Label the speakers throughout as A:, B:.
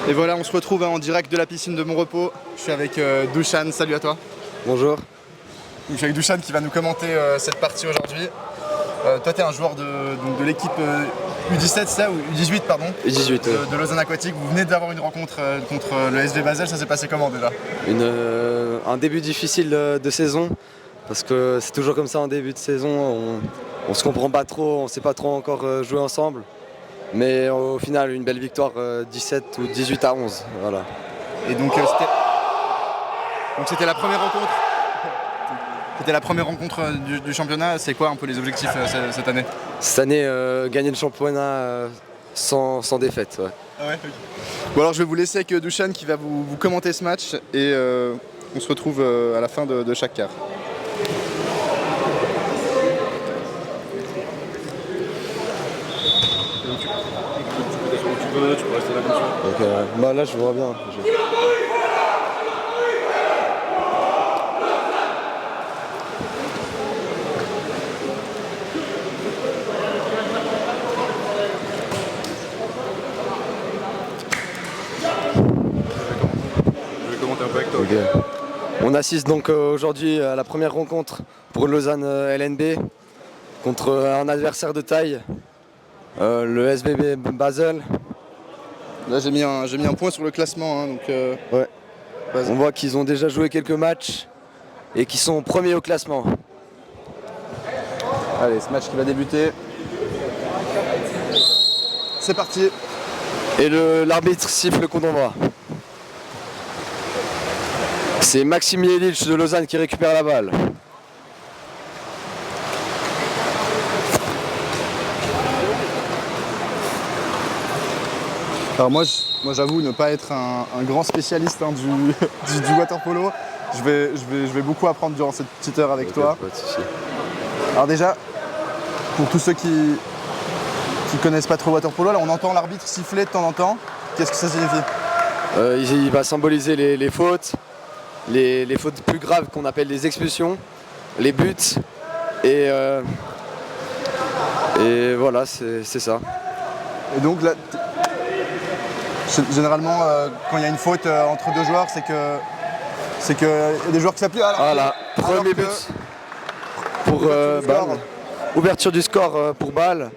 A: Et voilà, on se retrouve en direct de la piscine de Montrepos. Je suis avec Dusan, salut à toi.
B: Bonjour.
A: Donc, je suis avec Dusan qui va nous commenter cette partie aujourd'hui. Toi, tu es un joueur de l'équipe U17, c'est ça, ou U18, pardon,
B: U18,
A: de Lausanne Aquatique. Vous venez d'avoir une rencontre contre le SV Basel, ça s'est passé comment déjà?
B: Un début difficile de saison, parce que c'est toujours comme ça en début de saison, on se comprend pas trop, on sait pas trop encore jouer ensemble. Mais au final, une belle victoire 17 ou 18 à 11. Voilà.
A: Et donc c'était la première rencontre. C'était la première rencontre du championnat. C'est quoi un peu les objectifs cette année?
B: Cette année, gagner le championnat sans défaite. Ouais.
A: Ah ouais, okay. Bon alors je vais vous laisser avec Dusan qui va vous commenter ce match et on se retrouve à la fin de chaque quart. Tu peux rester là comme ça.
B: Donc, là je vois bien.
A: Je vais commenter un peu avec toi.
B: Okay. On assiste donc aujourd'hui à la première rencontre pour Lausanne LNB contre un adversaire de taille, le SVB Basel.
A: Là j'ai mis un point sur le classement. Hein, donc,
B: ouais. On voit qu'ils ont déjà joué quelques matchs et qu'ils sont premiers au classement.
A: Allez, ce match qui va débuter. C'est parti.
B: Et l'arbitre siffle le coup d'envoi. C'est Maxime Jelic de Lausanne qui récupère la balle.
A: Alors moi j'avoue ne pas être un grand spécialiste hein, du water polo. Je vais beaucoup apprendre durant cette petite heure avec toi.
B: Pas de souci.
A: Alors déjà, pour tous ceux qui connaissent pas trop le water polo, là on entend l'arbitre siffler de temps en temps. Qu'est-ce que ça signifie?
B: Il va symboliser les fautes, les fautes plus graves qu'on appelle les expulsions, les buts et voilà, c'est ça.
A: Et donc là, généralement quand il y a une faute entre deux joueurs, c'est que y a des joueurs qui s'appuient.
B: Voilà, premier but pour Bâle. Ouverture du score pour Bâle.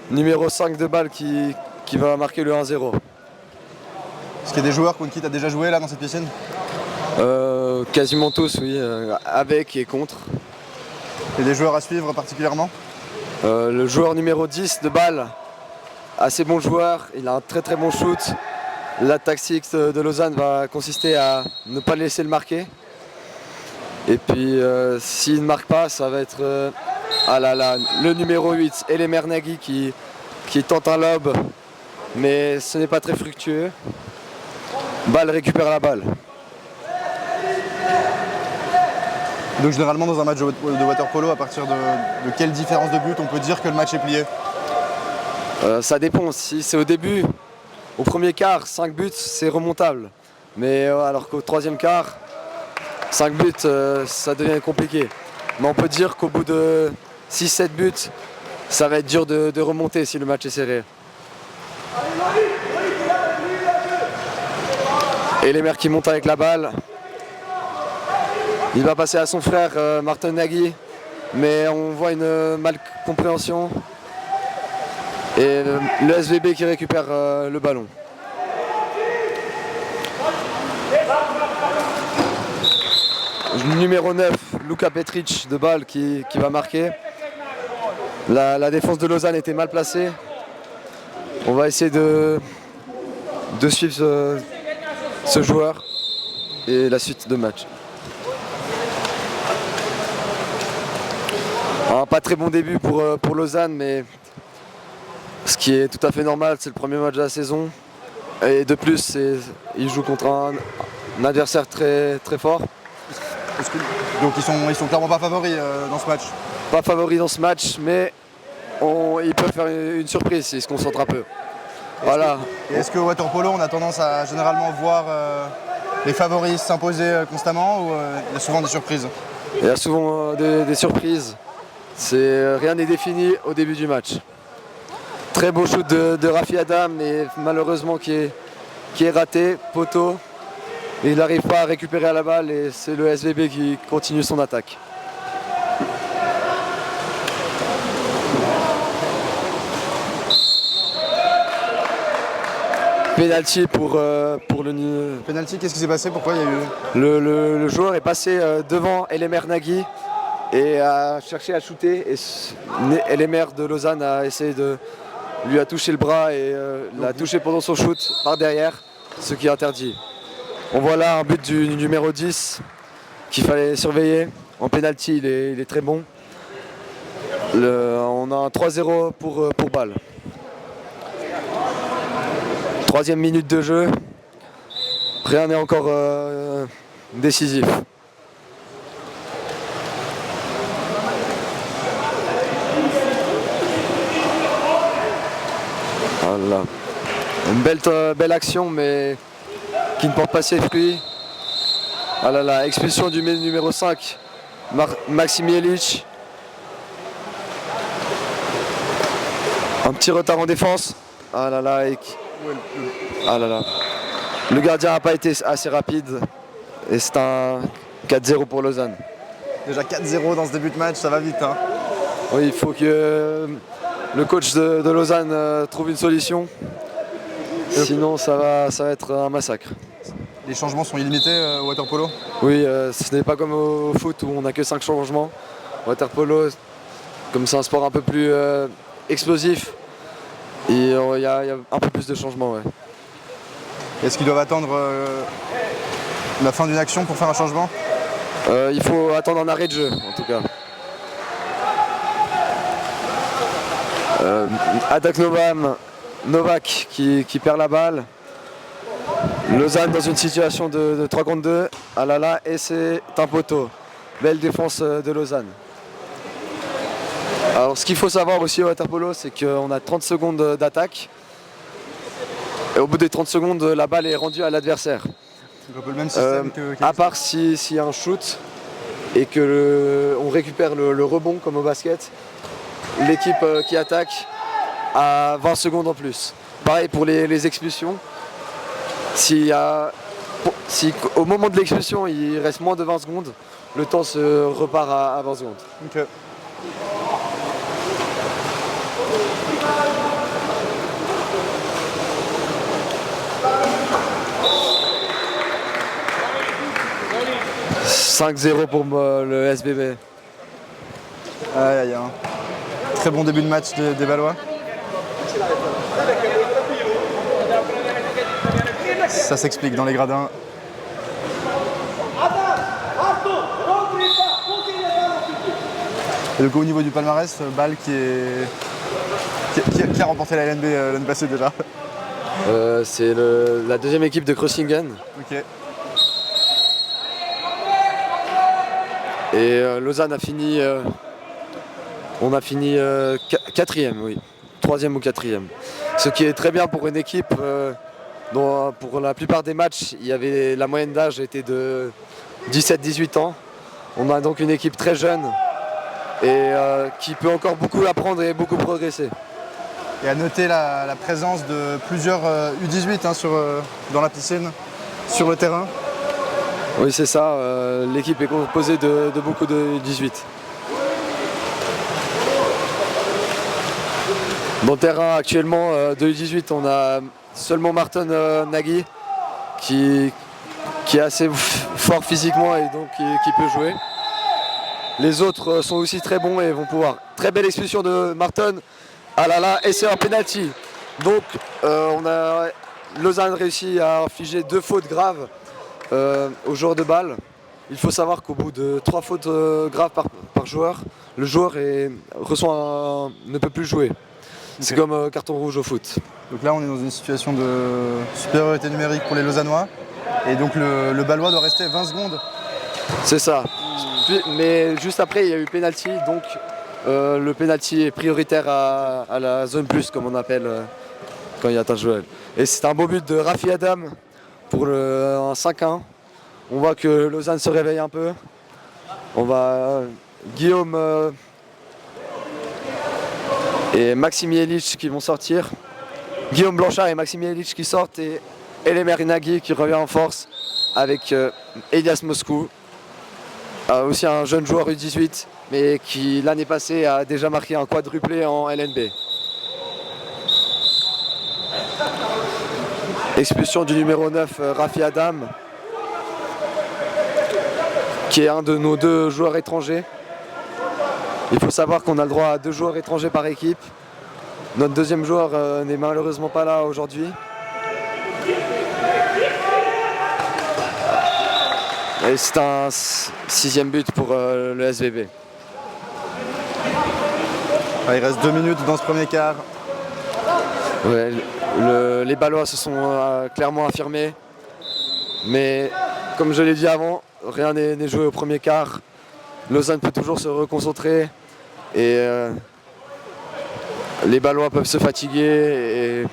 B: Numéro 5 de Bâle qui va marquer le 1-0.
A: Est-ce qu'il y a des joueurs contre qui tu as déjà joué là dans cette piscine?
B: Quasiment tous, oui, avec et contre.
A: Et des joueurs à suivre particulièrement?
B: Le joueur numéro 10 de Bâle, assez bon joueur, il a un très très bon shoot. La tactique de Lausanne va consister à ne pas laisser le marquer. Et puis s'il ne marque pas, ça va être le numéro 8, Elemer Nagy qui tente un lob, mais ce n'est pas très fructueux. Bâle récupère la balle.
A: Donc généralement dans un match de water polo, à partir de quelle différence de but on peut dire que le match est plié?
B: Ça dépend, si c'est au début, au premier quart, 5 buts c'est remontable. Mais alors qu'au troisième quart, 5 buts ça devient compliqué. Mais on peut dire qu'au bout de 6-7 buts, ça va être dur de remonter si le match est serré. Et les mères qui montent avec la balle. Il va passer à son frère Martin Nagy, mais on voit une malcompréhension. Et le SVB qui récupère le ballon. Numéro 9, Luka Petric de Bâle qui va marquer. La défense de Lausanne était mal placée. On va essayer de suivre ce joueur et la suite de match. Un pas très bon début pour Lausanne, mais ce qui est tout à fait normal, c'est le premier match de la saison. Et de plus, ils jouent contre un adversaire très, très fort.
A: Donc ils sont clairement pas favoris dans ce match?
B: Pas favoris dans ce match, mais ils peuvent faire une surprise s'ils se concentrent un peu. Voilà.
A: Est-ce qu'au water polo, on a tendance à généralement voir les favoris s'imposer constamment ou il y a souvent des surprises?
B: Il y a souvent des surprises. Rien n'est défini au début du match. Très beau shoot de Rafi Adam, mais malheureusement qui qui est raté, poteau. Et il n'arrive pas à récupérer la balle et c'est le SVB qui continue son attaque. Penalty pour le...
A: Penalty, qu'est-ce qui s'est passé? Pourquoi il y a eu...
B: Le joueur est passé devant Elemer Nagy et a cherché à shooter. Et Elemer de Lausanne a essayé lui a touché le bras et l'a touché pendant son shoot par derrière, ce qui est interdit. On voit là un but du numéro 10 qu'il fallait surveiller. En penalty, il est très bon. On a un 3-0 pour Bâle. 3e minute de jeu. Rien n'est encore décisif. Voilà. Une belle action, mais qui ne porte pas ses fruits. Ah là là, expulsion du numéro 5, Maxim Jelic. Un petit retard en défense. Ah là là, ah là là. Le gardien n'a pas été assez rapide et c'est un 4-0 pour Lausanne.
A: Déjà 4-0 dans ce début de match, ça va vite. Hein.
B: Oui, il faut que le coach de Lausanne trouve une solution. Sinon, ça va être un massacre.
A: Les changements sont illimités au water polo?
B: Oui, ce n'est pas comme au foot où on n'a que 5 changements. Water polo, comme c'est un sport un peu plus explosif, il y a un peu plus de changements. Ouais.
A: Est-ce qu'ils doivent attendre la fin d'une action pour faire un changement?
B: Il faut attendre un arrêt de jeu, en tout cas. Attaque Novak qui perd la balle. Lausanne dans une situation de 3 contre 2. Ah là là, et c'est un poteau. Belle défense de Lausanne. Alors ce qu'il faut savoir aussi au water polo, c'est qu'on a 30 secondes d'attaque. Et au bout des 30 secondes, la balle est rendue à l'adversaire.
A: C'est un peu le même système
B: à part s'il y a un shoot et qu'on récupère le rebond comme au basket, l'équipe qui attaque a 20 secondes en plus. Pareil pour les expulsions. Si au moment de l'expulsion il reste moins de 20 secondes, le temps se repart à 20 secondes.
A: Okay. «
B: 5-0 pour le SBB.
A: Aïe aïe aïe. Très bon début de match des Bâlois. Ça s'explique dans les gradins. Et donc au niveau du palmarès, Bâle qui a remporté la LNB l'année passée déjà.
B: C'est la deuxième équipe de Crossingen.
A: Ok.
B: Et Lausanne a fini, on a fini 4e, oui, 3e ou 4e. Ce qui est très bien pour une équipe dont pour la plupart des matchs, la moyenne d'âge était de 17-18 ans. On a donc une équipe très jeune et qui peut encore beaucoup apprendre et beaucoup progresser.
A: Et à noter la présence de plusieurs U18 hein, dans la piscine, sur le terrain.
B: Oui, c'est ça. L'équipe est composée de beaucoup de U18. Dans le terrain actuellement de U18, on a seulement Martin Nagy qui est assez fort physiquement et donc qui peut jouer. Les autres sont aussi très bons et vont pouvoir. Très belle expulsion de Martin. Ah là là, et c'est un penalty. Donc Lausanne réussit à infliger 2 fautes graves aux joueurs de balle. Il faut savoir qu'au bout de 3 fautes graves par joueur, le joueur ne peut plus jouer. C'est comme carton rouge au foot.
A: Donc là on est dans une situation de supériorité numérique pour les Lausannois. Et donc le Bâlois doit rester 20 secondes.
B: C'est ça. Mais juste après il y a eu penalty, donc le penalty est prioritaire à la zone plus comme on appelle quand il y a un joueur. Et c'est un beau but de Rafi Adam pour un 5-1. On voit que Lausanne se réveille un peu. On va Guillaume et Maxim Jelic qui vont sortir. Guillaume Blanchard et Maxim Jelic qui sortent et Elemer Nagy qui revient en force avec Elias Moscou. Aussi un jeune joueur U18, mais qui l'année passée a déjà marqué un quadruplé en LNB. Expulsion du numéro 9, Rafi Adam, qui est un de nos 2 joueurs étrangers. Il faut savoir qu'on a le droit à 2 joueurs étrangers par équipe. Notre deuxième joueur n'est malheureusement pas là aujourd'hui. Et c'est un 6e but pour le SVB.
A: Il reste 2 minutes dans ce premier quart.
B: Ouais, les Ballois se sont clairement affirmés. Mais comme je l'ai dit avant, rien n'est joué au premier quart. Lausanne peut toujours se reconcentrer. Et les Ballois peuvent se fatiguer et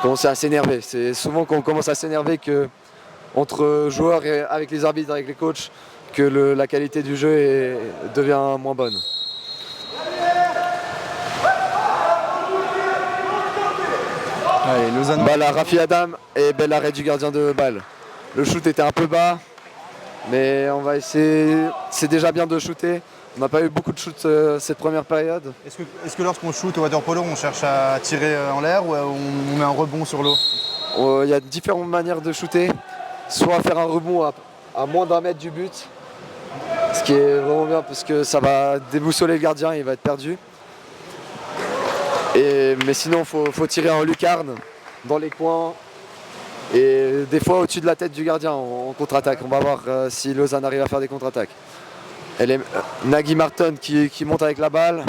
B: commencer à s'énerver. C'est souvent quand on commence à s'énerver que entre joueurs et avec les arbitres, avec les coachs, que la qualité du jeu devient moins bonne.
A: Allez, Lausanne.
B: Balle à Rafi Adam et bel arrêt du gardien de balle. Le shoot était un peu bas, mais on va essayer. C'est déjà bien de shooter. On n'a pas eu beaucoup de shoots cette première période.
A: Est-ce que lorsqu'on shoot au water polo, on cherche à tirer en l'air ou on met un rebond sur l'eau?
B: Il y a différentes manières de shooter. Soit faire un rebond à moins d'1 mètre du but, ce qui est vraiment bien parce que ça va déboussoler le gardien, il va être perdu. Mais sinon, il faut tirer en lucarne, dans les coins, et des fois au-dessus de la tête du gardien en contre-attaque. On va voir si Lausanne arrive à faire des contre-attaques. Nagy Martin qui monte avec la balle.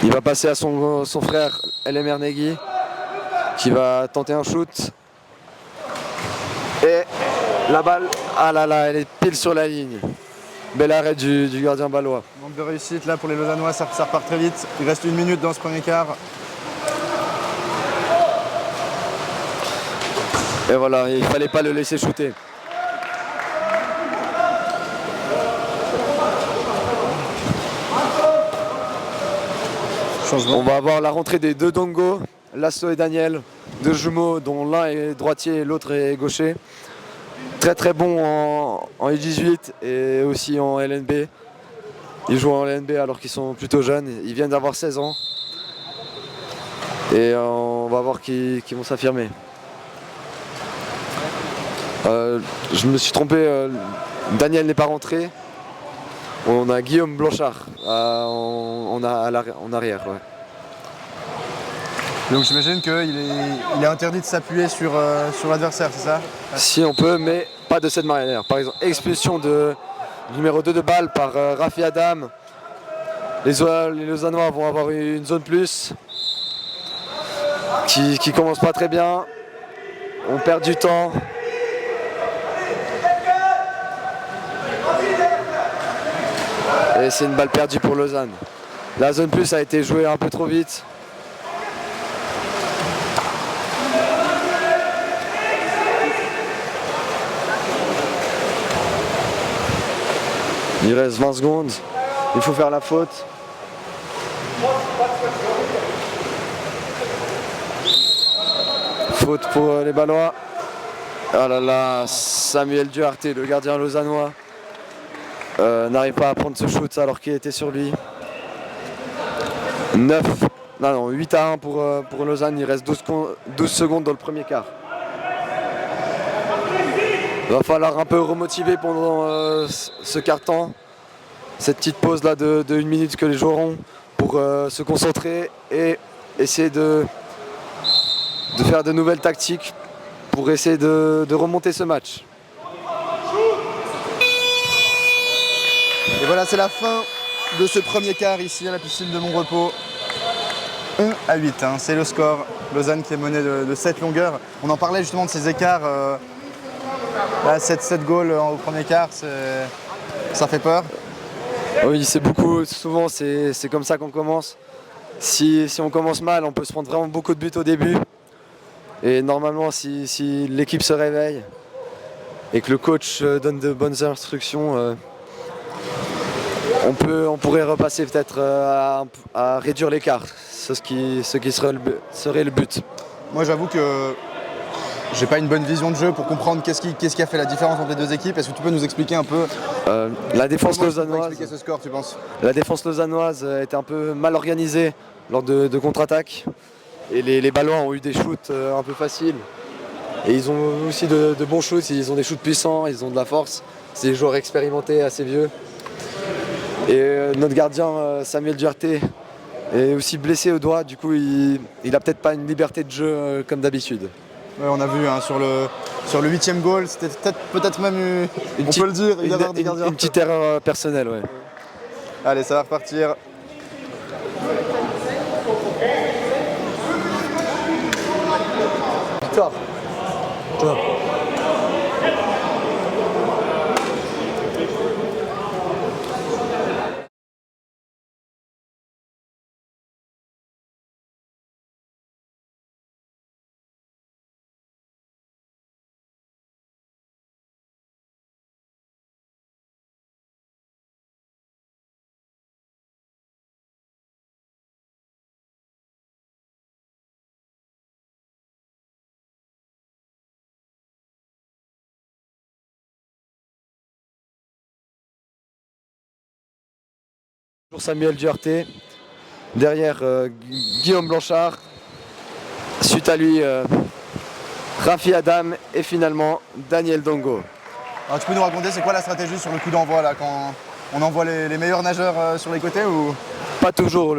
B: Il va passer à son frère Elemer Nagy qui va tenter un shoot. Et la balle, ah là là, elle est pile sur la ligne. Bel arrêt du gardien balois.
A: Manque de réussite là pour les Lausannois, ça repart très vite. Il reste 1 minute dans ce premier quart.
B: Et voilà, il ne fallait pas le laisser shooter.
A: Changement.
B: On va avoir la rentrée des 2 Dongo, Lasso et Daniel, 2 jumeaux dont l'un est droitier et l'autre est gaucher. Très très bon en U18 et aussi en LNB. Ils jouent en LNB alors qu'ils sont plutôt jeunes. Ils viennent d'avoir 16 ans. Et on va voir qui vont s'affirmer. Je me suis trompé, Daniel n'est pas rentré. On a Guillaume Blanchard en arrière. Ouais.
A: Donc j'imagine qu'il est interdit de s'appuyer sur l'adversaire, c'est ça?
B: Si on peut, mais pas de cette manière. Par exemple, expulsion du numéro 2 de balle par Rafi Adam. Les Lausannois vont avoir une zone plus qui commence pas très bien. On perd du temps. Et c'est une balle perdue pour Lausanne. La zone plus a été jouée un peu trop vite. Il reste 20 secondes. Il faut faire la faute. Faute pour les Ballois. Ah là là, Samuel Duarte, le gardien lausannois, n'arrive pas à prendre ce shoot alors qu'il était sur lui. 8 à 1 pour Lausanne. Il reste 12 secondes dans le premier quart. Il va falloir un peu remotiver pendant ce quart-temps. Cette petite pause là de 1 minute que les joueurs ont pour se concentrer et essayer de faire de nouvelles tactiques pour essayer de remonter ce match.
A: Et voilà, c'est la fin de ce premier quart ici à la piscine de Montrepos. 1 à 8, hein, c'est le score. Lausanne qui est menée de 7 longueurs. On en parlait justement de ces écarts. 7 goals au premier quart, ça fait peur.
B: Oui, c'est beaucoup. Souvent, c'est comme ça qu'on commence. Si on commence mal, on peut se prendre vraiment beaucoup de buts au début. Et normalement, si l'équipe se réveille et que le coach donne de bonnes instructions, On pourrait repasser peut-être à réduire l'écart, ce qui serait le but.
A: Moi j'avoue que j'ai pas une bonne vision de jeu pour comprendre qu'est-ce qui a fait la différence entre les deux équipes. Est-ce que tu peux nous expliquer un peu
B: la défense
A: comment tu peux
B: lausannoise,
A: expliquer ce score, tu penses?
B: La défense lausannoise était un peu mal organisée lors de contre-attaques. Et les Balois ont eu des shoots un peu faciles. Et ils ont aussi de bons shoots, ils ont des shoots puissants, ils ont de la force. C'est des joueurs expérimentés, assez vieux. Et notre gardien Samuel Duarte est aussi blessé au doigt, du coup il a peut-être pas une liberté de jeu comme d'habitude.
A: Ouais, on a vu hein, sur le 8e goal, c'était peut-être même, on peut le dire, une erreur du gardien.
B: Une petite erreur personnelle, ouais.
A: Allez, ça va repartir.
B: Victoire. Toi. Pour Samuel Duarte, derrière Guillaume Blanchard, suite à lui Rafi Adam et finalement Daniel Dongo.
A: Alors tu peux nous raconter c'est quoi la stratégie sur le coup d'envoi là quand on envoie les meilleurs nageurs sur les côtés ou?
B: Pas toujours,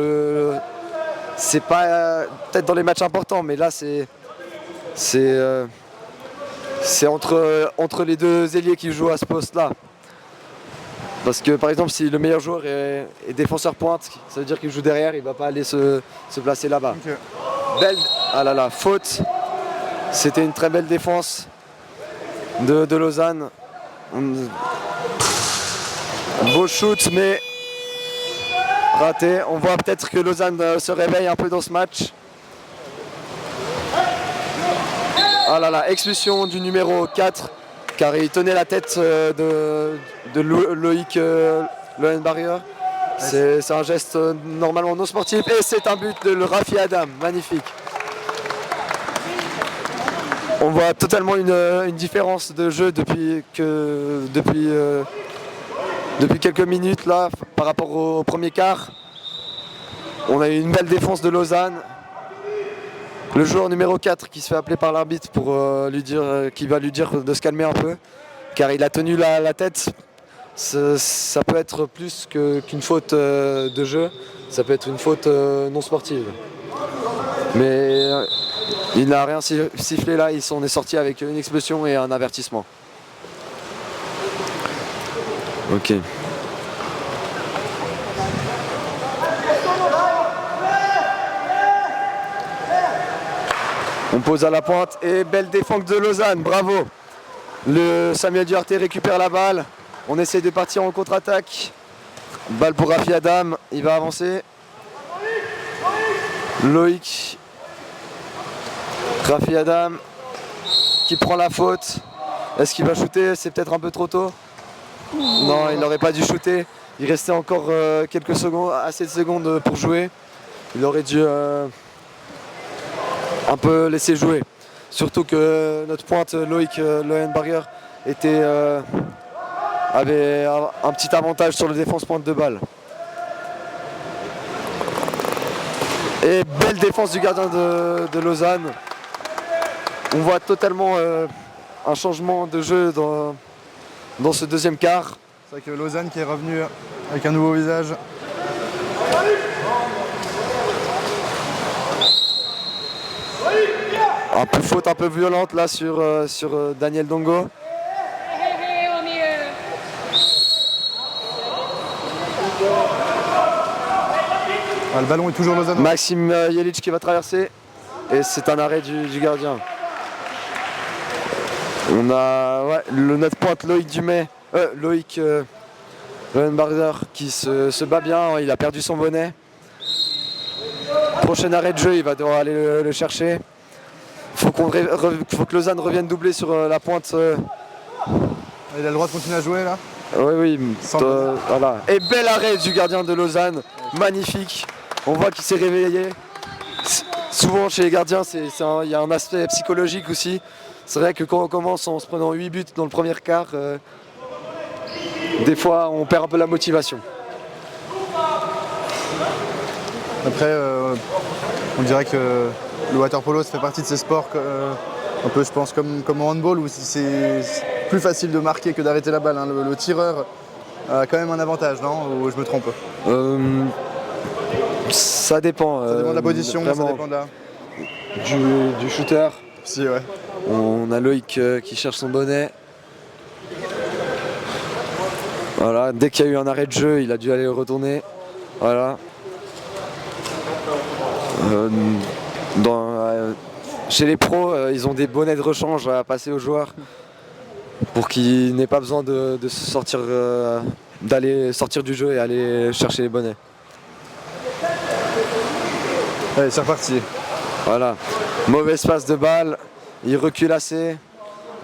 B: c'est pas peut-être dans les matchs importants, mais là c'est entre les deux ailiers qui jouent à ce poste-là. Parce que par exemple si le meilleur joueur est défenseur pointe, ça veut dire qu'il joue derrière, il ne va pas aller se placer là-bas. Okay. Belle, ah là là, faute. C'était une très belle défense de Lausanne. Beau shoot mais raté. On voit peut-être que Lausanne se réveille un peu dans ce match. Ah là là, expulsion du numéro 4. Car il tenait la tête de Loïc Lohenbarrier. C'est un geste normalement non sportif et c'est un but de Rafi Adam, magnifique. On voit totalement une différence de jeu depuis quelques minutes là par rapport au premier quart. On a eu une belle défense de Lausanne. Le joueur numéro 4 qui se fait appeler par l'arbitre pour qui va lui dire de se calmer un peu, car il a tenu la tête. Ça peut être plus qu'une faute de jeu, ça peut être une faute non sportive. Mais il n'a rien sifflé là, on est sorti avec une expulsion et un avertissement. Ok. On pose à la pointe et belle défense de Lausanne, bravo. Le Samuel Duarte récupère la balle. On essaie de partir en contre-attaque. Balle pour Rafi Adam, il va avancer. Loïc. Rafi Adam qui prend la faute. Est-ce qu'il va shooter? C'est peut-être un peu trop tôt. Non, il n'aurait pas dû shooter. Il restait encore quelques secondes, assez de secondes pour jouer. Il aurait dû un peu laisser jouer. Surtout que notre pointe Loïc Lohenbarrier avait un petit avantage sur le défense pointe de balle. Et belle défense du gardien de Lausanne. On voit totalement un changement de jeu dans ce deuxième quart.
A: C'est vrai que Lausanne qui est revenu avec un nouveau visage.
B: Un peu faute un peu violente là sur Daniel Dongo.
A: Ah, le ballon est toujours Lausanne.
B: Maxime Jelic qui va traverser et c'est un arrêt du gardien. On a notre pointe Loïc Lohenbarrier qui se bat bien, il a perdu son bonnet. Prochain arrêt de jeu, il va devoir aller le chercher. Faut que Lausanne revienne doubler sur la pointe.
A: Il a le droit de continuer à jouer là.
B: Oui,
A: Sans
B: voilà. Et bel arrêt du gardien de Lausanne, magnifique. On voit qu'il s'est réveillé. Souvent chez les gardiens, il y a un aspect psychologique aussi. C'est vrai que quand on commence en se prenant 8 buts dans le premier quart, des fois on perd un peu la motivation.
A: Après, on dirait que le water-polo, ça fait partie de ces sports un peu, je pense, comme au handball, où c'est plus facile de marquer que d'arrêter la balle, hein. Le tireur a quand même un avantage, non? Ou je me trompe?
B: Ça dépend.
A: Ça dépend de la position, ça
B: vraiment
A: dépend de la...
B: du shooter.
A: Si, ouais.
B: On a Loïc qui cherche son bonnet. Voilà, dès qu'il y a eu un arrêt de jeu, il a dû aller le retourner. Voilà. Chez les pros, ils ont des bonnets de rechange à passer aux joueurs pour qu'ils n'aient pas besoin de sortir, d'aller sortir du jeu et aller chercher les bonnets.
A: Allez, c'est reparti.
B: Voilà, mauvaise passe de balle, il recule assez,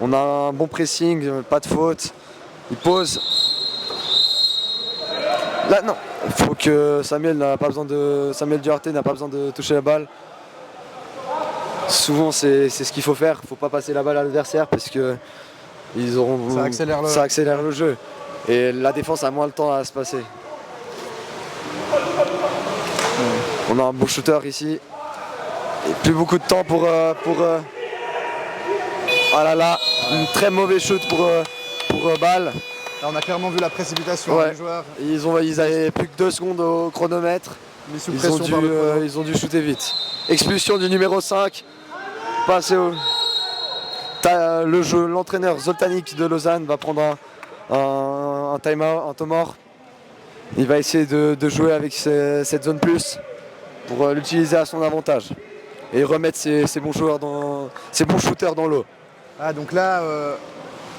B: on a un bon pressing, pas de faute, il pose. Là non, il faut que Samuel Duarte n'a pas besoin de toucher la balle. Souvent c'est ce qu'il faut faire, il ne faut pas passer la balle à l'adversaire parce que ça accélère le jeu. Et la défense a moins le temps à se passer. On a un bon shooter ici. Et plus beaucoup de temps pour ah là là, un très mauvais shoot pour balle.
A: Là, on a clairement vu la précipitation des joueurs.
B: Ils avaient plus que 2 secondes au chronomètre. Ils ont dû shooter vite. Expulsion du numéro 5. Passé au... L'entraîneur Zoltanik de Lausanne va prendre un time-out, un temps mort. Il va essayer de jouer avec cette zone plus pour l'utiliser à son avantage et remettre ses bons shooters dans l'eau.
A: Ah, donc là,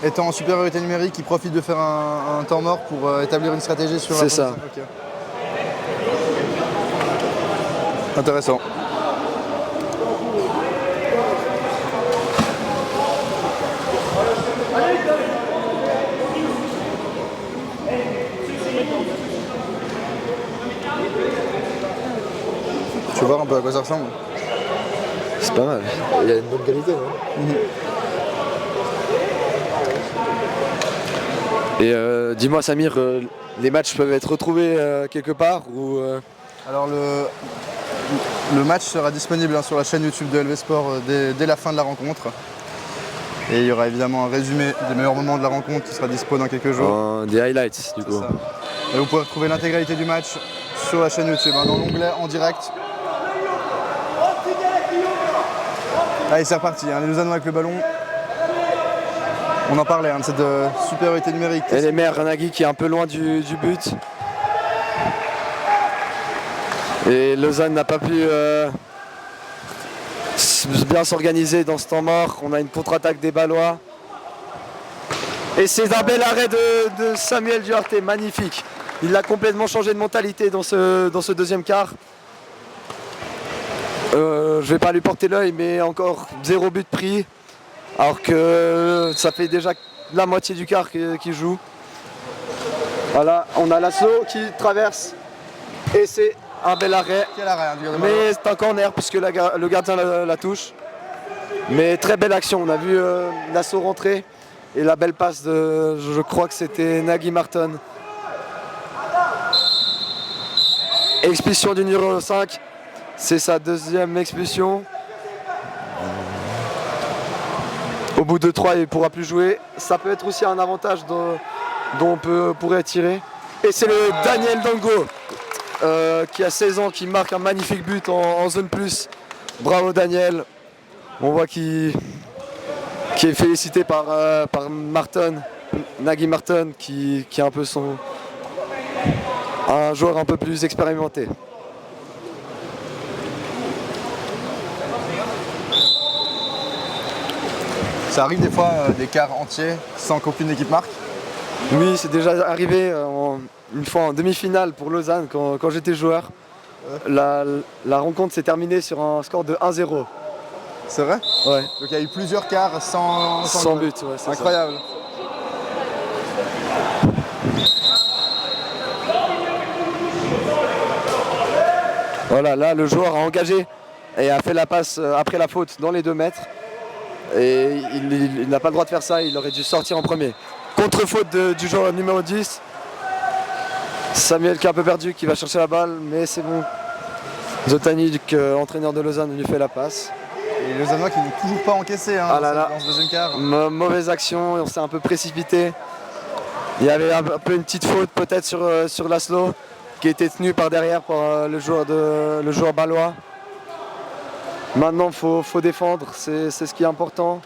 A: étant en supériorité numérique, il profite de faire un temps mort pour établir une stratégie sur la position.
B: C'est ça.
A: Okay. Intéressant. Tu veux voir un peu à quoi ça ressemble?
B: C'est pas mal. Il y a une bonne qualité, non? Et dis-moi Samir, les matchs peuvent être retrouvés quelque part ou
A: Alors le match sera disponible sur la chaîne YouTube de LV Sport dès la fin de la rencontre. Et il y aura évidemment un résumé des meilleurs moments de la rencontre qui sera dispo dans quelques jours.
B: Des highlights du coup.
A: Et vous pouvez retrouver l'intégralité du match sur la chaîne YouTube, dans l'onglet en direct. Allez, c'est reparti, les Lausannois avec le ballon. On en parlait de cette supériorité numérique.
B: Et les mères Nagui qui est un peu loin du but. Et Lausanne n'a pas pu bien s'organiser dans ce temps mort. On a une contre-attaque des Ballois. Et c'est un bel arrêt de Samuel Duarte, magnifique. Il a complètement changé de mentalité dans ce deuxième quart. Je vais pas lui porter l'œil, mais encore 0 but pris. Alors que ça fait déjà la moitié du quart qu'il joue. Voilà, on a l'assaut qui traverse. Et c'est un bel arrêt.
A: Quel arrêt,
B: mais c'est un corner puisque le gardien la touche. Mais très belle action, on a vu l'assaut rentrer. Et la belle passe je crois que c'était Nagui Marton. Expulsion du numéro 5. C'est sa deuxième expulsion. Au bout de 3, il ne pourra plus jouer. Ça peut être aussi un avantage dont on pourrait tirer. Et c'est le Daniel Dango qui a 16 ans, qui marque un magnifique but en zone plus. Bravo Daniel. On voit qu'il est félicité par Marton, Nagui Marton, qui est un peu un joueur un peu plus expérimenté.
A: Ça arrive des fois des quarts entiers sans qu'aucune équipe marque?
B: Oui, c'est déjà arrivé une fois en demi-finale pour Lausanne quand j'étais joueur. La rencontre s'est terminée sur un score de 1-0.
A: C'est vrai?
B: Ouais.
A: Donc il y a eu plusieurs quarts sans
B: but, ouais,
A: incroyable.
B: Voilà, là le joueur a engagé et a fait la passe après la faute dans les 2 mètres. Et il n'a pas le droit de faire ça, il aurait dû sortir en premier. Contre-faute du joueur numéro 10. Samuel qui est un peu perdu, qui va chercher la balle, mais c'est bon. Zotanic, entraîneur de Lausanne, lui fait la passe.
A: Et les Lausannois qui n'ont toujours pas encaissé dans ce deuxième quart.
B: Mauvaise action, on s'est un peu précipité. Il y avait un peu une petite faute peut-être sur Laszlo, qui était tenu par derrière par le joueur balois. Maintenant, il faut défendre, c'est ce qui est important.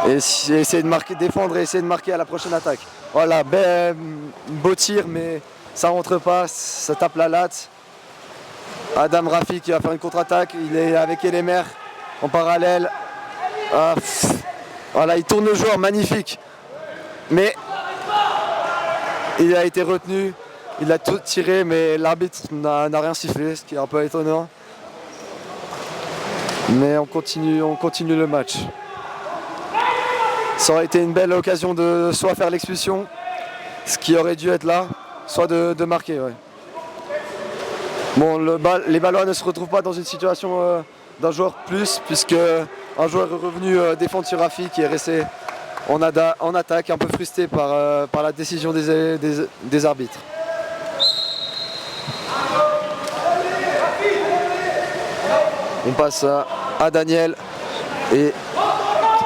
B: Et essayer de marquer, défendre et essayer de marquer à la prochaine attaque. Voilà, beau tir, mais ça rentre pas, ça tape la latte. Adam Rafi qui va faire une contre-attaque, il est avec Elemer en parallèle. Voilà, il tourne le joueur, magnifique. Mais il a été retenu. Il a tout tiré, mais l'arbitre n'a rien sifflé, ce qui est un peu étonnant. Mais on continue le match. Ça aurait été une belle occasion de soit faire l'expulsion, ce qui aurait dû être là, soit de marquer. Ouais. Bon, les Ballois ne se retrouvent pas dans une situation d'un joueur plus, puisque un joueur est revenu défendre sur Rafi qui est resté en attaque, un peu frustré par la décision des arbitres. On passe à Daniel et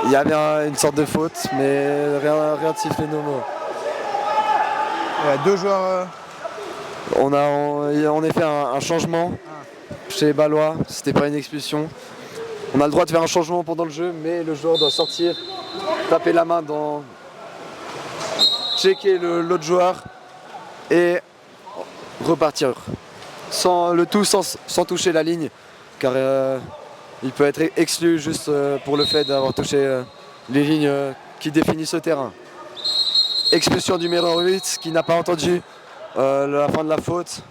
B: il y avait une sorte de faute, mais rien de sifflé no more.
A: Il y a 2 joueurs.
B: On a en effet un changement chez les Ballois, c'était pas une expulsion. On a le droit de faire un changement pendant le jeu, mais le joueur doit sortir, taper la main checker l'autre joueur et repartir. Le tout sans toucher la ligne, car il peut être exclu juste pour le fait d'avoir touché les lignes qui définissent le terrain. Expulsion du numéro 8 qui n'a pas entendu la fin de la faute.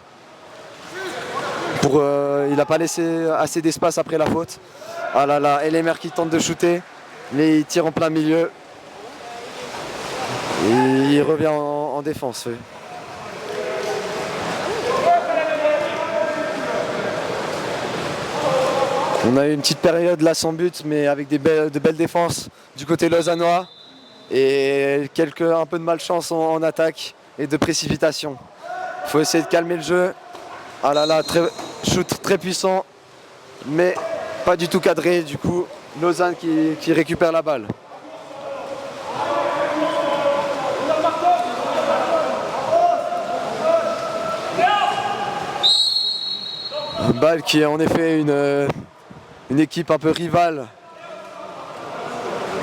B: Il n'a pas laissé assez d'espace après la faute. Ah là là, Elemer qui tente de shooter, mais il tire en plein milieu. Et il revient en défense. Oui. On a eu une petite période là sans but, mais avec de belles défenses du côté lausannois et un peu de malchance en attaque et de précipitation. Il faut essayer de calmer le jeu. Ah là là, shoot très puissant, mais pas du tout cadré. Du coup, Lausanne qui récupère la balle. Bâle qui est en effet une équipe un peu rivale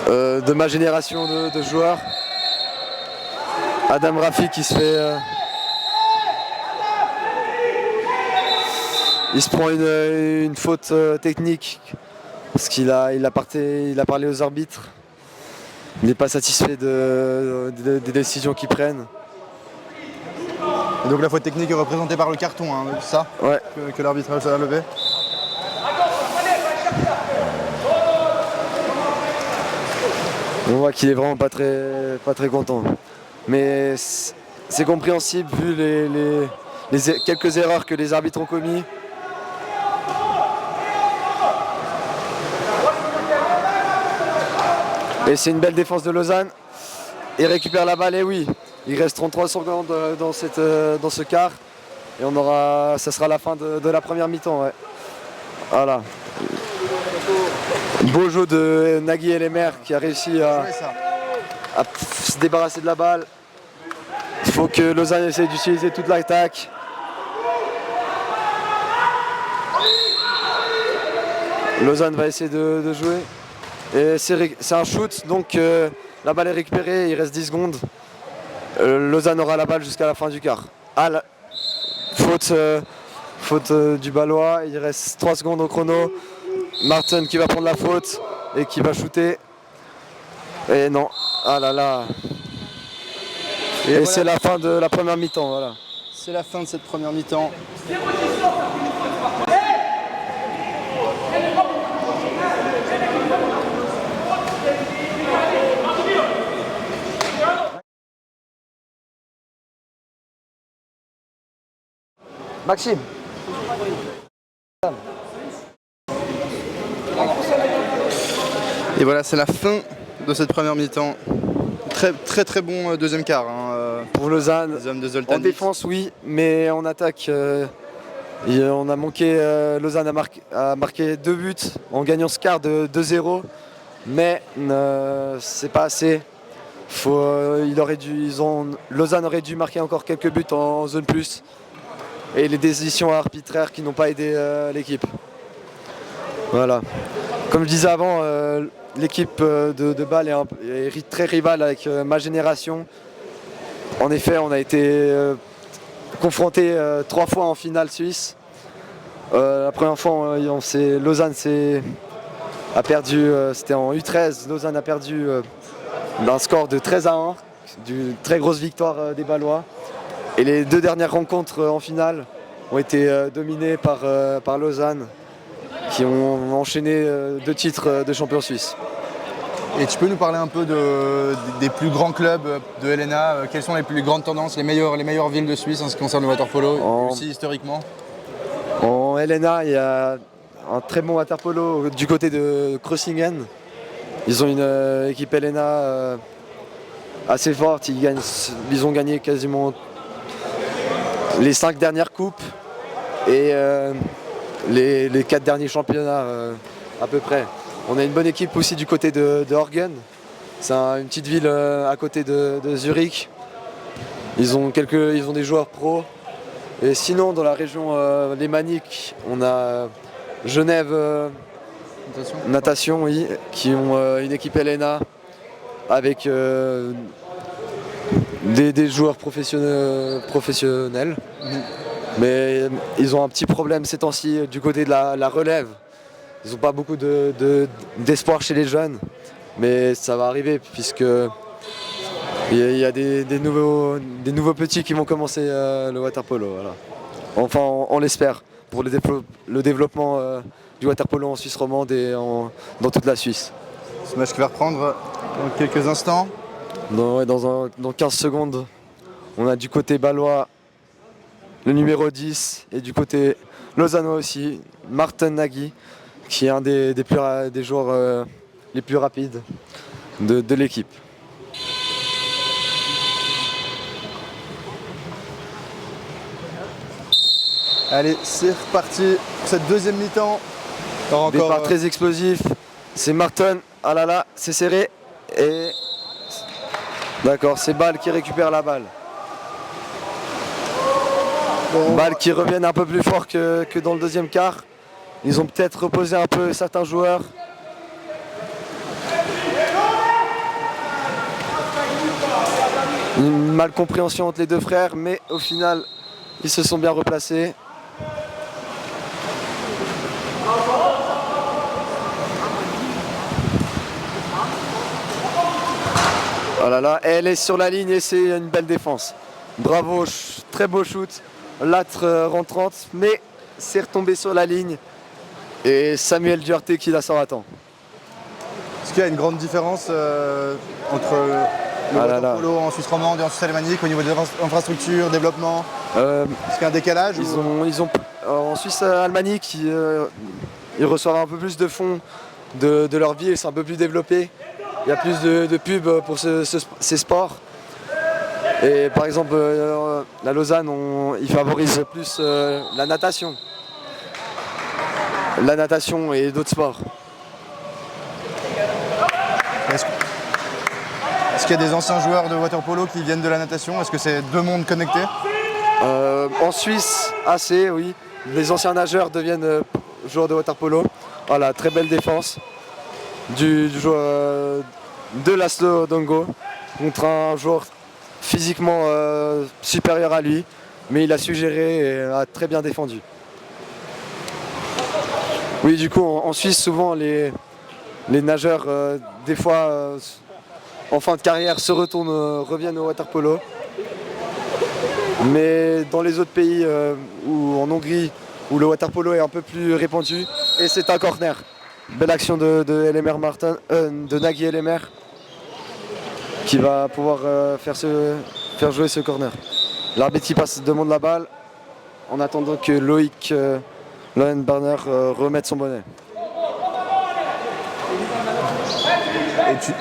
B: de ma génération de joueurs. Adam Rafi qui se fait... il se prend une faute technique parce qu'il a parlé aux arbitres. Il n'est pas satisfait des décisions qu'ils prennent.
A: Et donc la faute technique est représentée par le carton, hein, c'est ça
B: ouais.
A: que l'arbitre a levé.
B: On voit qu'il est vraiment pas très content. Mais c'est compréhensible vu quelques erreurs que les arbitres ont commis. Et c'est une belle défense de Lausanne. Il récupère la balle et oui, il reste 33 secondes dans ce quart. Et ça sera la fin de la première mi-temps. Ouais. Voilà. Beau jeu de Nagui Elemer qui a réussi à se débarrasser de la balle. Il faut que Lausanne essaie d'utiliser toute l'attaque. Lausanne va essayer de jouer. Et c'est un shoot, donc la balle est récupérée, il reste 10 secondes. Lausanne aura la balle jusqu'à la fin du quart. Faute du Ballois, il reste 3 secondes au chrono. Martin qui va prendre la faute et qui va shooter. Et non, ah là là. Et voilà. C'est la fin de la première mi-temps. Voilà.
A: C'est la fin de cette première mi-temps.
B: Maxime.
A: Et voilà, c'est la fin de cette première mi-temps. Très bon deuxième quart.
B: Pour Lausanne,
A: Les hommes de
B: en
A: Zoltanic.
B: défense oui, mais en attaque, on a manqué, Lausanne a marqué 2 buts en gagnant ce quart de 2-0, mais c'est pas assez. Lausanne aurait dû marquer encore quelques buts en zone plus, et les décisions arbitraires qui n'ont pas aidé l'équipe. Voilà. Comme je disais avant, l'équipe de Bâle est très rivale avec ma génération. En effet, on a été confrontés 3 fois en finale suisse. La première fois, Lausanne a perdu, c'était en U13. Lausanne a perdu d'un score de 13-1, d'une très grosse victoire des Bâlois. Et les 2 dernières rencontres en finale ont été dominées par Lausanne, qui ont enchaîné 2 titres de champion suisse.
A: Et tu peux nous parler un peu des plus grands clubs de LNA, quelles sont les plus grandes tendances, les meilleures villes de Suisse en ce qui concerne le waterpolo, aussi historiquement?
B: En LNA, il y a un très bon waterpolo du côté de Krossingen. Ils ont une équipe LNA assez forte, ils ont gagné quasiment les 5 dernières coupes et les 4 derniers championnats à peu près. On a une bonne équipe aussi du côté de Horgen. C'est une petite ville à côté de Zurich. Ils ont des joueurs pros. Et sinon, dans la région lémanique, on a Genève Natation, oui, qui ont une équipe LNA avec des joueurs professionnels. Mais ils ont un petit problème ces temps-ci du côté de la relève. Ils n'ont pas beaucoup d'espoir chez les jeunes, mais ça va arriver puisque il y a des nouveaux petits qui vont commencer le waterpolo. Voilà. Enfin, on l'espère pour le développement du waterpolo en Suisse romande et dans toute la Suisse.
A: Ce match qui va reprendre dans quelques instants.
B: Dans 15 secondes, on a du côté bâlois le numéro 10 et du côté lausannois aussi, Martin Nagy, qui est un des joueurs les plus rapides de l'équipe.
A: Allez, c'est reparti pour cette deuxième mi-temps.
B: Départ très explosif, c'est Martin, ah là là, c'est serré et d'accord, c'est Bâle qui récupère la balle. Bâle qui reviennent un peu plus fort que dans le deuxième quart. Ils ont peut-être reposé un peu certains joueurs. Une malcompréhension entre les deux frères, mais au final, ils se sont bien replacés. Oh là là, elle est sur la ligne et c'est une belle défense. Bravo, très beau shoot. L'âtre rentrante, mais c'est retombé sur la ligne. Et Samuel Duarte qui la sort à temps.
A: Est-ce qu'il y a une grande différence entre le waterpolo en Suisse romande et en Suisse alémanique au niveau des infrastructures, développement? Est-ce qu'il y a un décalage
B: en Suisse alémanique, ils reçoivent un peu plus de fonds de leur ville, c'est un peu plus développé. Il y a plus de pubs pour ces sports. Et par exemple, la Lausanne, ils favorisent plus la natation. La natation et d'autres sports.
A: Est-ce qu'il y a des anciens joueurs de waterpolo qui viennent de la natation? Est-ce que c'est deux mondes connectés?
B: En Suisse, assez, oui. Les anciens nageurs deviennent joueurs de waterpolo. Voilà, très belle défense du joueur de Laszlo Dongo contre un joueur physiquement supérieur à lui, mais il a su gérer et a très bien défendu. Oui, du coup, en Suisse, souvent, les nageurs, des fois, en fin de carrière, reviennent au waterpolo. Mais dans les autres pays, ou en Hongrie, où le waterpolo est un peu plus répandu, et c'est un corner. Belle action de Nagy Elemer, qui va pouvoir faire jouer ce corner. L'arbitre demande la balle. en attendant que Loïc Lohenbarner remette son bonnet.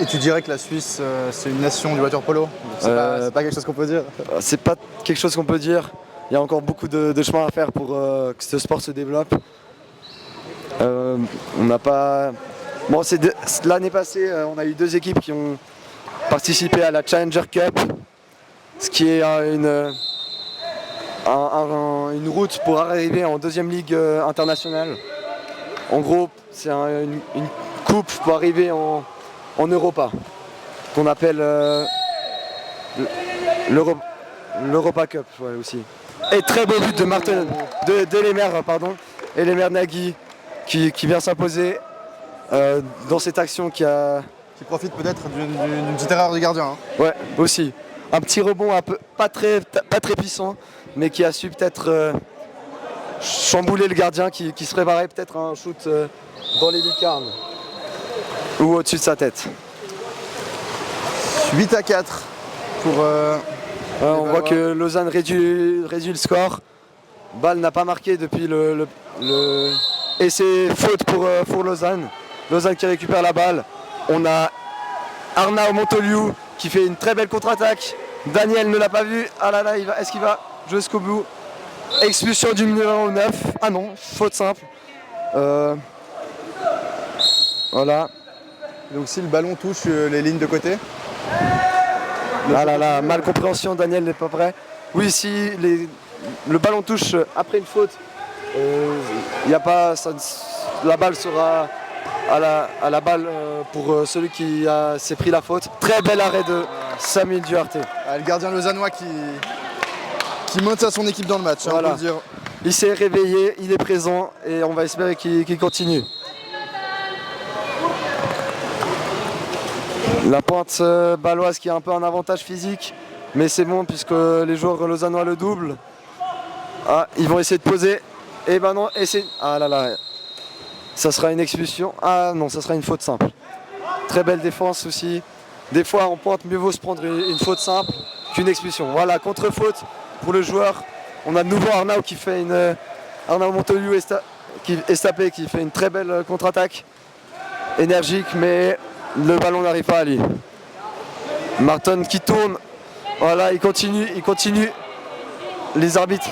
A: Et tu dirais que la Suisse, c'est une nation du water-polo? C'est pas quelque chose qu'on peut dire?
B: C'est pas quelque chose qu'on peut dire. Il y a encore beaucoup de chemin à faire pour que ce sport se développe. On n'a pas... Bon, l'année passée, on a eu 2 équipes qui ont participé à la Challenger Cup, ce qui est une route pour arriver en 2e ligue internationale. En gros, c'est une coupe pour arriver en Europa, qu'on appelle l'Europa Cup aussi. Et très beau but d'Elemer Nagy qui vient s'imposer dans cette action qui
A: profite peut-être d'une petite erreur du gardien. Hein.
B: Ouais, aussi. Un petit rebond pas très puissant, mais qui a su peut-être chambouler le gardien qui se préparait peut-être à un shoot dans les lucarnes ou au-dessus de sa tête.
A: 8-4 pour...
B: on voit que Lausanne réduit le score. Bâle n'a pas marqué depuis Et c'est faute pour Lausanne. Lausanne qui récupère la balle. On a Arnaud Montoliu qui fait une très belle contre-attaque. Daniel ne l'a pas vu. Ah là là, est-ce qu'il va jouer jusqu'au bout? Expulsion du numéro 9. Ah non, faute simple. Voilà.
A: Donc si le ballon touche les lignes de côté.
B: Ah là là, mal compréhension, Daniel n'est pas prêt. Oui, si le ballon touche après une faute, y a pas, la balle sera à la balle pour celui qui s'est pris la faute. Très bel arrêt de Samuel Duarte.
A: Le gardien lausannois qui maintient son équipe dans le match,
B: voilà.
A: On peut le dire.
B: Il s'est réveillé, il est présent et on va espérer qu'il continue. La pointe baloise qui a un peu un avantage physique, mais c'est bon puisque les joueurs lausannois le doublent. Ah, ils vont essayer de poser. Et ben non, ah là là, ça sera une expulsion. Ah non, ça sera une faute simple. Très belle défense aussi. Des fois en pointe, mieux vaut se prendre une faute simple qu'une expulsion. Voilà, contre-faute pour le joueur. On a de nouveau Arnaud qui fait Arnaud Montoliu Estapé qui fait une très belle contre-attaque. Énergique, mais le ballon n'arrive pas à lui. Martin qui tourne. Voilà, il continue. Les arbitres.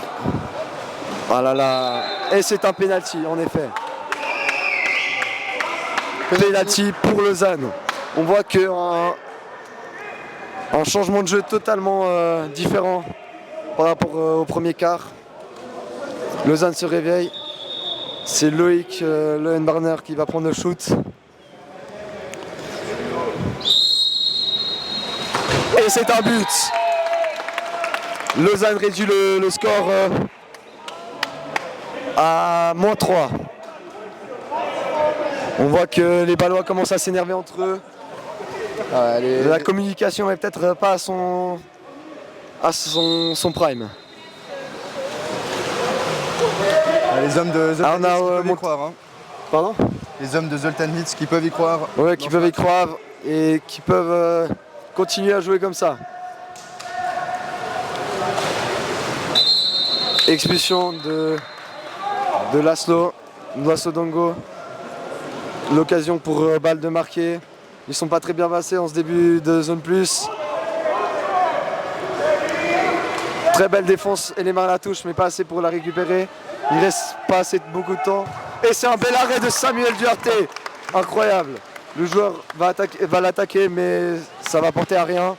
B: Ah là là. Et c'est un penalty en effet. Penalty pour Lausanne. On voit qu'un changement de jeu totalement différent par rapport au premier quart. Lausanne se réveille. C'est Loïc Lohenbarner qui va prendre le shoot. Et c'est un but. Lausanne réduit le score à -3. On voit que les Ballois commencent à s'énerver entre eux. La communication est peut-être pas à son prime.
A: Les hommes de Zoltan Hitz qui peuvent y croire. Hein.
B: Pardon?
A: Les hommes de Zoltan Hitz qui peuvent y croire.
B: Ouais, qui peuvent y croire et qui peuvent continuer à jouer comme ça. Expulsion de Laszlo Dongo. L'occasion pour Bâle de marquer. Ils sont pas très bien passés en ce début de zone plus. Très belle défense, et les mains à la touche, mais pas assez pour la récupérer. Il laisse pas assez beaucoup de temps. Et c'est un bel arrêt de Samuel Duarte. Incroyable. Le joueur va l'attaquer, mais ça va porter à rien.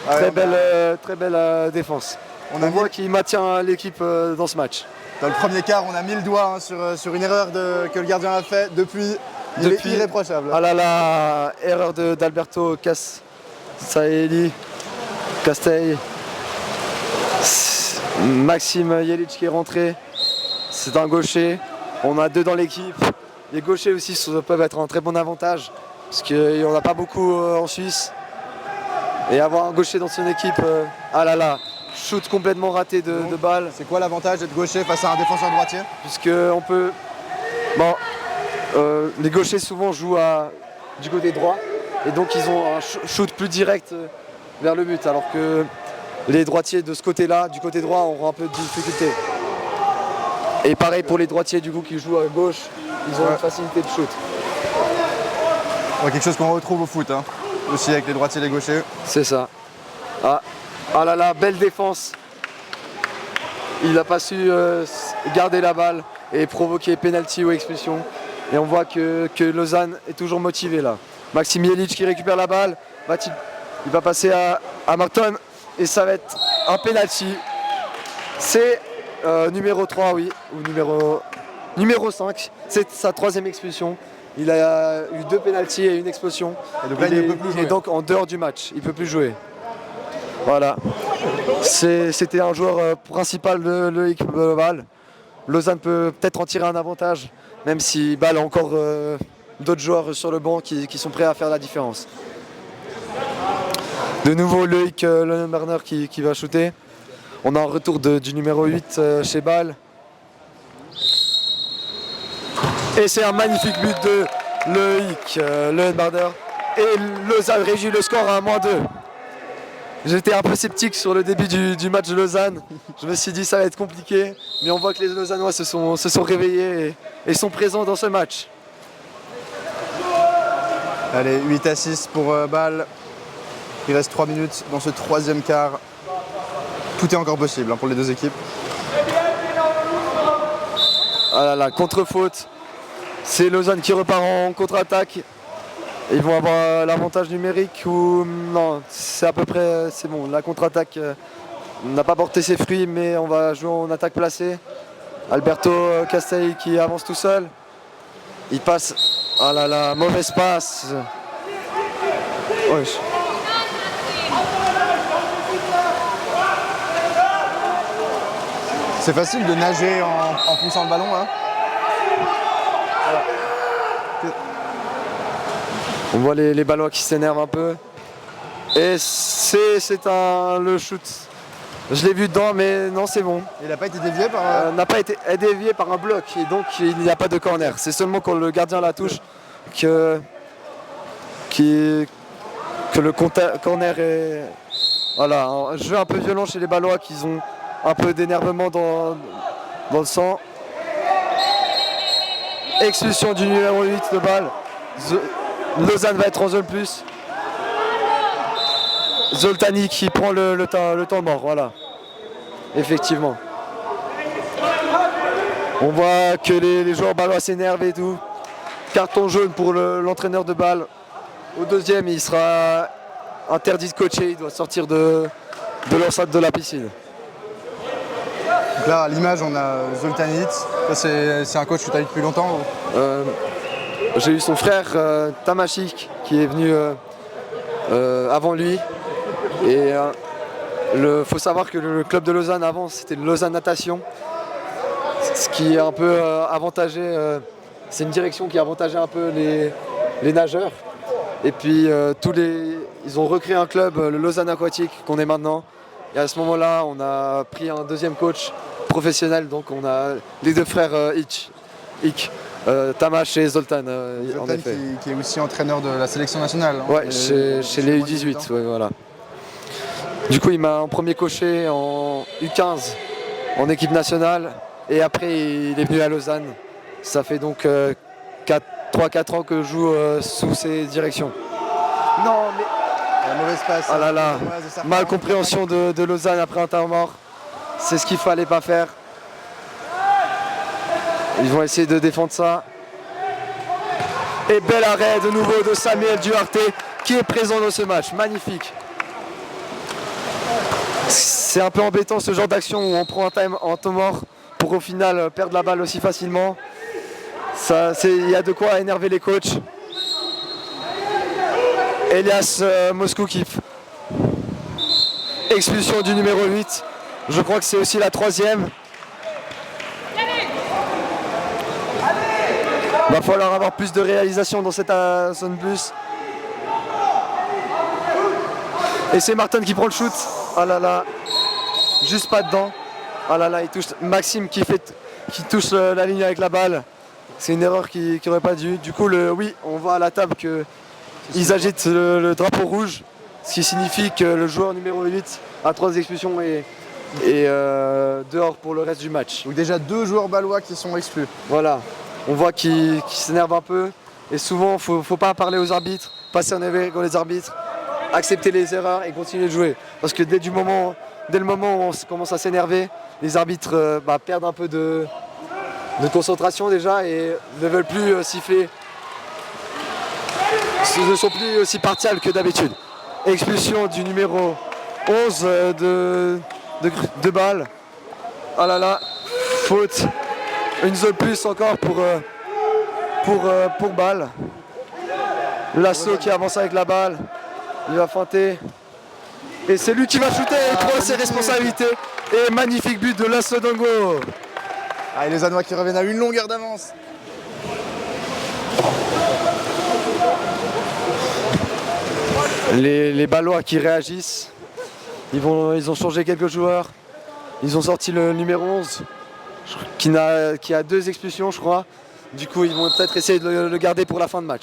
B: Très belle défense. On voit qu'il maintient l'équipe dans ce match.
A: Dans le premier quart, on a mis le doigt sur une erreur que le gardien a fait. Depuis, il est irréprochable.
B: Ah là là, erreur d'Alberto Castelli. Maxime Jelic qui est rentré. C'est un gaucher. On a 2 dans l'équipe. Les gauchers aussi peuvent être un très bon avantage. Parce qu'il n'y en a pas beaucoup en Suisse. Et avoir un gaucher dans son équipe, ah là là. Shoot complètement raté de balle.
A: C'est quoi l'avantage d'être gaucher face à un défenseur droitier?
B: Puisque on peut. Bon, les gauchers souvent jouent du côté droit et donc ils ont un shoot plus direct vers le but, alors que les droitiers de ce côté-là, du côté droit, auront un peu de difficulté. Et pareil pour les droitiers du coup qui jouent à gauche, ils ont une facilité de shoot.
A: Ouais, quelque chose qu'on retrouve au foot, hein, aussi avec les droitiers et les gauchers.
B: C'est ça. Ah là là, belle défense. Il n'a pas su garder la balle et provoquer penalty ou expulsion. Et on voit que Lausanne est toujours motivé là. Maxime Jelic qui récupère la balle. Il va passer à Martin et ça va être un penalty. C'est numéro 3, oui, ou numéro 5. C'est sa 3e expulsion. Il a eu 2 penalties et une expulsion.
A: Et donc là,
B: il est donc en dehors du match. Il ne peut plus jouer. Voilà. C'était un joueur principal de l'équipe de Bâle. Lausanne peut peut-être en tirer un avantage, même si Bâle a encore d'autres joueurs sur le banc qui sont prêts à faire la différence. De nouveau Loïc Loenberner qui va shooter. On a un retour du numéro 8 chez Bâle. Et c'est un magnifique but de Loïc Loenberner. Et Lausanne réduit le score à -2. J'étais un peu sceptique sur le début du match de Lausanne. Je me suis dit ça va être compliqué. Mais on voit que les Lausannois se sont réveillés et sont présents dans ce match.
A: Allez, 8-6 pour Bâle. Il reste 3 minutes dans ce 3e quart. Tout est encore possible, hein, pour les deux équipes.
B: Ah là là, contre-faute. C'est Lausanne qui repart en contre-attaque. Ils vont avoir l'avantage numérique ou non, c'est à peu près, c'est bon. La contre-attaque n'a pas porté ses fruits, mais on va jouer en attaque placée. Alberto Castell qui avance tout seul. Il passe, ah là là, mauvaise passe. Wesh.
A: C'est facile de nager en poussant le ballon, hein.
B: On voit les Ballois qui s'énervent un peu. Et c'est le shoot. Je l'ai vu dedans, mais non, c'est bon.
A: Il n'a pas été dévié par...
B: N'a pas été dévié par un bloc. Et donc, il n'y a pas de corner. C'est seulement quand le gardien la touche que le corner est... Voilà, un jeu un peu violent chez les Ballois qui ont un peu d'énervement dans le sang. Expulsion du numéro 8 de Bâle. Lausanne va être en zone plus. Zoltani qui prend le temps mort, voilà. Effectivement. On voit que les joueurs bâlois s'énervent et tout. Carton jaune pour l'entraîneur de Bâle. Au 2e, il sera interdit de coacher, il doit sortir de l'enceinte de la piscine.
A: Donc là, à l'image, on a Zoltanic. C'est un coach que tu as eu depuis longtemps ou...
B: J'ai eu son frère Tamashik qui est venu avant lui. Et faut savoir que le club de Lausanne avant c'était le Lausanne Natation. Ce qui est un peu avantagé, c'est une direction qui avantageait un peu les nageurs. Et puis ils ont recréé un club, le Lausanne Aquatique, qu'on est maintenant. Et à ce moment-là, on a pris un 2e coach professionnel, donc on a les 2 frères Ik. Tamash et Zoltan, en effet.
A: Qui est aussi entraîneur de la sélection nationale. Hein,
B: ouais, chez les U18, ouais, voilà. Du coup, il m'a en premier coaché en U15, en équipe nationale, et après il est venu à Lausanne. Ça fait donc 3-4 ans que je joue sous ses directions. Non, mais...
A: La mauvaise passe.
B: Ah là là, mal compréhension de Lausanne après un temps mort. C'est ce qu'il fallait pas faire. Ils vont essayer de défendre ça. Et bel arrêt de nouveau de Samuel Duarte qui est présent dans ce match. Magnifique. C'est un peu embêtant ce genre d'action où on prend un time en temps mort pour au final perdre la balle aussi facilement. Il y a de quoi énerver les coachs. Elias Moskoukif. Expulsion du numéro 8. Je crois que c'est aussi la 3e. Il va falloir avoir plus de réalisation dans cette zone plus. Et c'est Martin qui prend le shoot. Ah là là. Juste pas dedans. Ah là là, il touche Maxime qui touche la ligne avec la balle. C'est une erreur qui n'aurait pas dû. Du coup, oui, on voit à la table qu'ils agitent le drapeau rouge. Ce qui signifie que le joueur numéro 8 a 3 expulsions et et dehors pour le reste du match.
A: Donc déjà 2 joueurs bâlois qui sont exclus.
B: Voilà, on voit qu'ils s'énervent un peu et souvent il faut pas parler aux arbitres, passer en avec les arbitres, accepter les erreurs et continuer de jouer. Parce que dès le moment où on commence à s'énerver, les arbitres perdent un peu de concentration déjà et ne veulent plus siffler. Ils ne sont plus aussi partials que d'habitude. Expulsion du numéro 11 de Bâle. Ah là là, faute. Une zone plus encore pour Bâle. L'assaut qui avance avec la balle. Il va feinter. Et c'est lui qui va shooter et prend ses responsabilités. Et magnifique but de l'Asso Dongo.
A: Ah, et les Lausannois qui reviennent à une longueur d'avance.
B: Les Bâlois qui réagissent. Ils ont changé quelques joueurs. Ils ont sorti le numéro 11 qui a 2 expulsions je crois. Du coup ils vont peut-être essayer de le garder pour la fin de match.